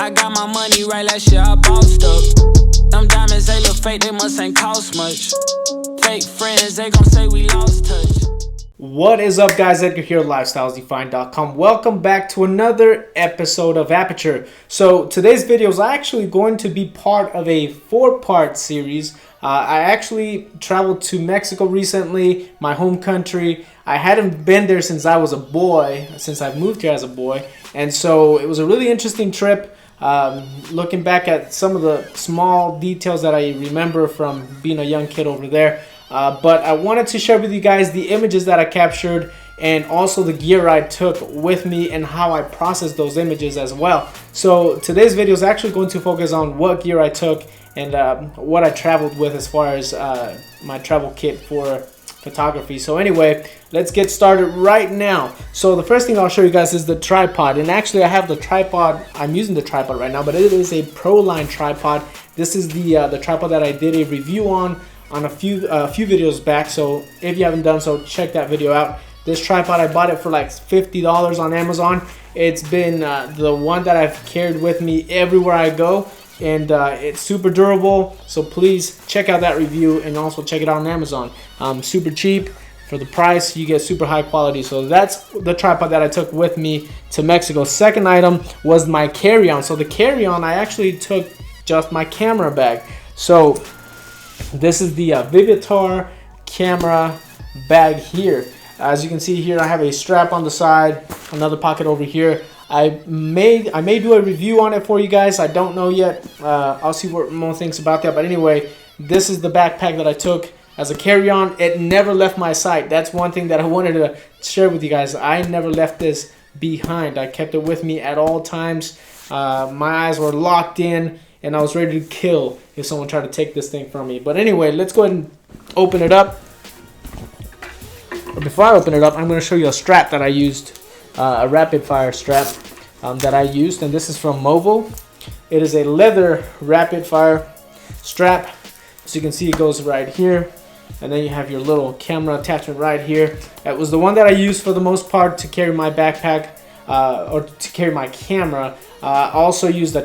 I got my money right, last year I bossed up. Them diamonds, they look fake, they must ain't cost much. Fake friends, they gon' say we lost touch. What is up, guys? Edgar here, lifestylesdefined.com. Welcome back to another episode of Aperture. So today's video is actually going to be part of a 4-part series. I actually traveled to Mexico recently, my home country. I hadn't been there since I was a boy, since I moved here as a boy. And so it was a really interesting trip. Looking back at some of the small details that I remember from being a young kid over there. But I wanted to share with you guys the images that I captured and also the gear I took with me and how I processed those images as well. So today's video is actually going to focus on what gear I took and what I traveled with as far as my travel kit for photography. So anyway, let's get started right now. So the first thing I'll show you guys is the tripod, and actually I have the tripod. I'm using the tripod right now, but it is a Proline tripod. This is the tripod that I did a review on a few videos back. So if you haven't done so, check that video out. This tripod, I bought it for like $50 on Amazon. It's been the one that I've carried with me everywhere I go, and it's super durable. So please check out that review and also check it out on Amazon. Super cheap for the price. You get super high quality. So that's the tripod that I took with me to Mexico. Second item was my carry-on. So the carry-on, I actually took just my camera bag. So this is the Vivitar camera bag here. As you can see here, I have a strap on the side, another pocket over here. I may do a review on it for you guys. I don't know yet. I'll see what Mo thinks about that. But anyway, this is the backpack that I took as a carry-on. It never left my sight. That's one thing that I wanted to share with you guys. I never left this behind. I kept it with me at all times. My eyes were locked in, and I was ready to kill if someone tried to take this thing from me. But anyway, let's go ahead and open it up. But before I open it up, I'm going to show you a strap that I used, a rapid fire strap that I used, and this is from Movo. It is a leather rapid fire strap. So you can see it goes right here, and then you have your little camera attachment right here. That was the one that I used for the most part to carry my backpack or to carry my camera. I also used the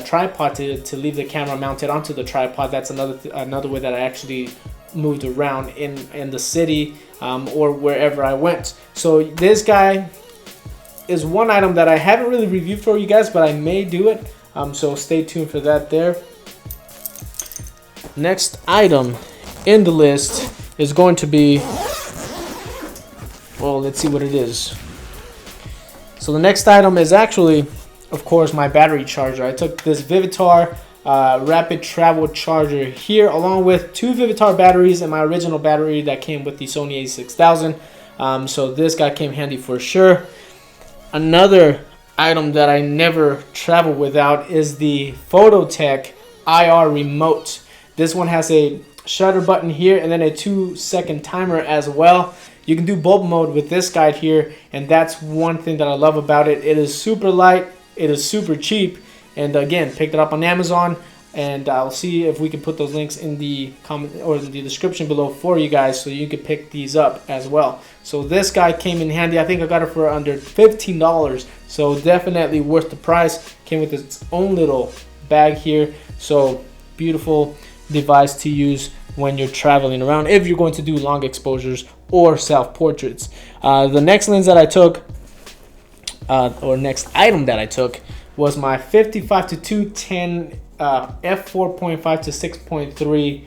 tripod to leave the camera mounted onto the tripod. That's another way that I actually moved around in the city or wherever I went. So this guy is one item that I haven't really reviewed for you guys, but I may do it. So stay tuned for that there. Next item in the list is going to be, well, let's see what it is. So the next item is actually, of course, my battery charger. I took this Vivitar rapid travel charger here, along with 2 Vivitar batteries and my original battery that came with the Sony A6000. So this guy came handy for sure. Another item that I never travel without is the Phototech IR remote. This one has a shutter button here and then a 2-second timer as well. You can do bulb mode with this guy here, and that's one thing that I love about it. It is super light, it is super cheap, and again, picked it up on Amazon, and I'll see if we can put those links in the comment or in the description below for you guys, so you can pick these up as well. So this guy came in handy. I think I got it for under $15, so definitely worth the price. Came with its own little bag here, so beautiful device to use when you're traveling around, if you're going to do long exposures or self-portraits. The next lens that I took, or next item that I took, was my 55-210 f4.5 to 6.3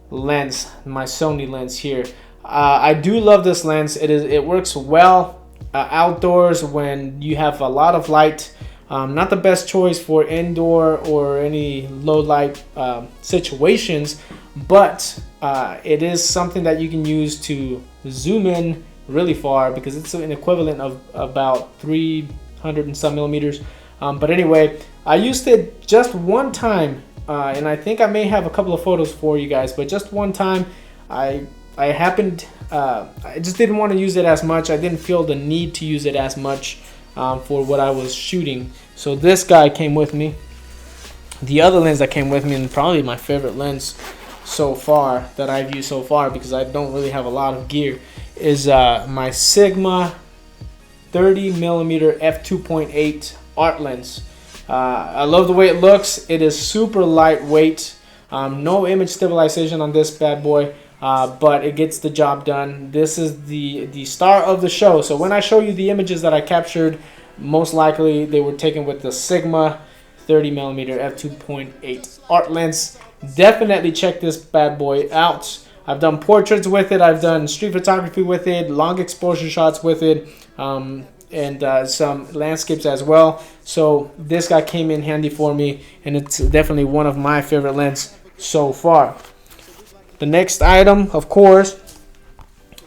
lens, my Sony lens here. I do love this lens. It works well outdoors when you have a lot of light. Not the best choice for indoor or any low light situations, but it is something that you can use to zoom in really far, because it's an equivalent of about 300 and some millimeters. But anyway, I used it just one time, and I think I may have a couple of photos for you guys, but just one time I just didn't want to use it as much. I didn't feel the need to use it as much for what I was shooting. So this guy came with me. The other lens that came with me, and probably my favorite lens so far that I've used so far, because I don't really have a lot of gear, is my Sigma 30mm f2.8 art lens. I love the way it looks. It is super lightweight. No image stabilization on this bad boy, but it gets the job done. This is the star of the show. So when I show you the images that I captured, most likely they were taken with the Sigma 30mm f2.8 art lens. Definitely check this bad boy out. I've done portraits with it. I've done street photography with it, long exposure shots with it, and some landscapes as well. So this guy came in handy for me, and it's definitely one of my favorite lenses so far. The next item, of course,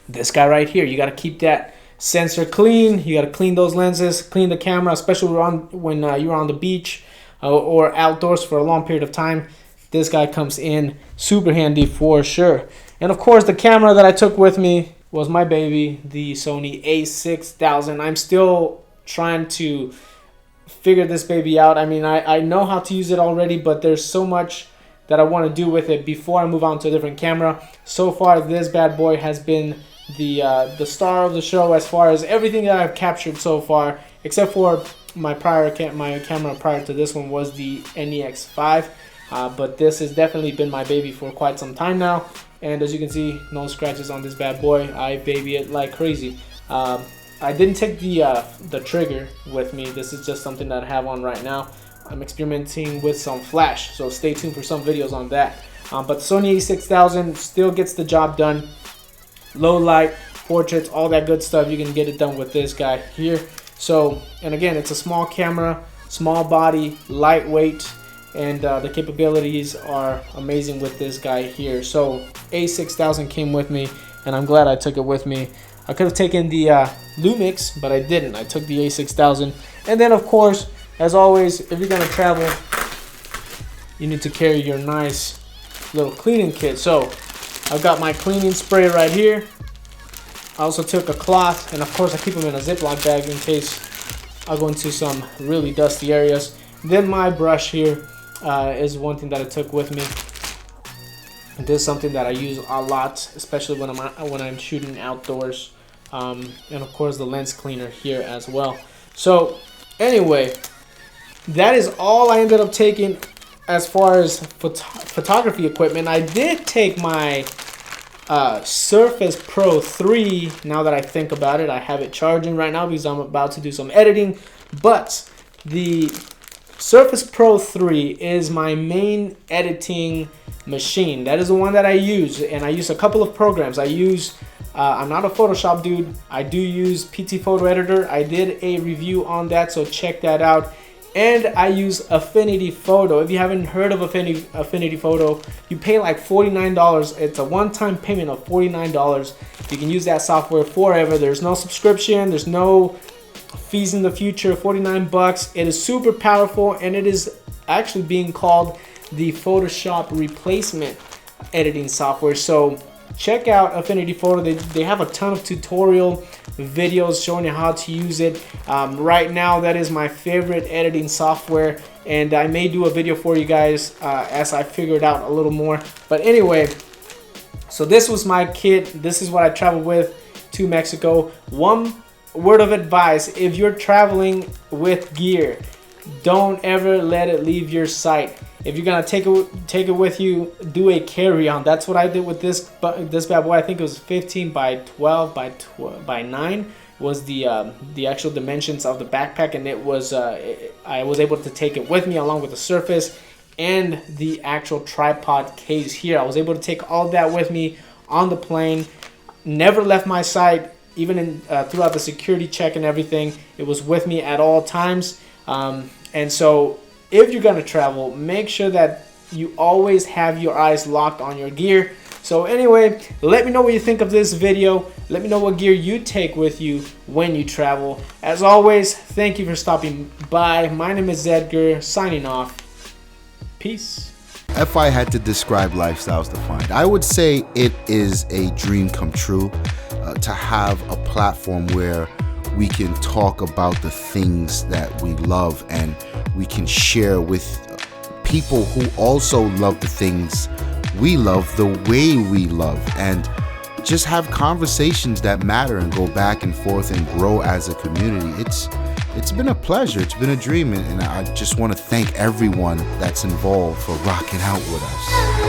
this guy right here. You got to keep that sensor clean. You got to clean those lenses, clean the camera, especially when you're on the beach or outdoors for a long period of time. This guy comes in super handy for sure. And of course, the camera that I took with me was my baby, the Sony A6000. I'm still trying to figure this baby out. I mean, I know how to use it already, but there's so much that I want to do with it before I move on to a different camera. So far, this bad boy has been the star of the show as far as everything that I've captured so far, except for my camera prior to this one was the NEX5. But this has definitely been my baby for quite some time now, and as you can see, no scratches on this bad boy. I baby it like crazy. I didn't take the trigger with me. This is just something that I have on right now. I'm experimenting with some flash, so stay tuned for some videos on that. But the Sony A6000 still gets the job done. Low light, portraits, all that good stuff, you can get it done with this guy here. So, and again, it's a small camera, small body, lightweight, and the capabilities are amazing with this guy here. So A6000 came with me, and I'm glad I took it with me. I could have taken the Lumix, but I didn't. I took the A6000. And then, of course, as always, if you're gonna travel, you need to carry your nice little cleaning kit. So I've got my cleaning spray right here. I also took a cloth, and of course I keep them in a Ziploc bag in case I go into some really dusty areas. Then my brush here is one thing that I took with me. This is something that I use a lot, especially when I'm shooting outdoors. And of course the lens cleaner here as well. So anyway, that is all I ended up taking as far as photography equipment. I did take my Surface Pro 3. Now that I think about it, I have it charging right now because I'm about to do some editing. But the Surface Pro 3 is my main editing machine. That is the one that I use, and I use a couple of programs. I'm not a Photoshop dude. I do use PT Photo Editor. I did a review on that, so check that out. And I use Affinity Photo. If you haven't heard of Affinity Photo, you pay like $49. It's a one-time payment of $49. You can use that software forever. There's no subscription. There's no fees in the future. 49 bucks. It is super powerful, and it is actually being called the Photoshop replacement editing software. So check out Affinity Photo. They have a ton of tutorial videos showing you how to use it. Right now, that is my favorite editing software, and I may do a video for you guys as I figure it out a little more. But anyway, so this was my kit. This is what I traveled with to Mexico. One word of advice: if you're traveling with gear, don't ever let it leave your sight. If you're gonna take it with you, do a carry-on. That's what I did with this bad boy. I think it was 15 by 12 by 9 was the actual dimensions of the backpack, and it was I was able to take it with me along with the Surface and the actual tripod case here. I was able to take all that with me on the plane. Never left my side, even in throughout the security check and everything. It was with me at all times, and so if you're gonna travel, make sure that you always have your eyes locked on your gear. So anyway, let me know what you think of this video. Let me know what gear you take with you when you travel. As always, thank you for stopping by. My name is Edgar, signing off. Peace. If I had to describe Lifestyles Defined, I would say it is a dream come true to have a platform where we can talk about the things that we love, and we can share with people who also love the things we love the way we love, and just have conversations that matter and go back and forth and grow as a community. It's been a pleasure. It's been a dream. And I just want to thank everyone that's involved for rocking out with us.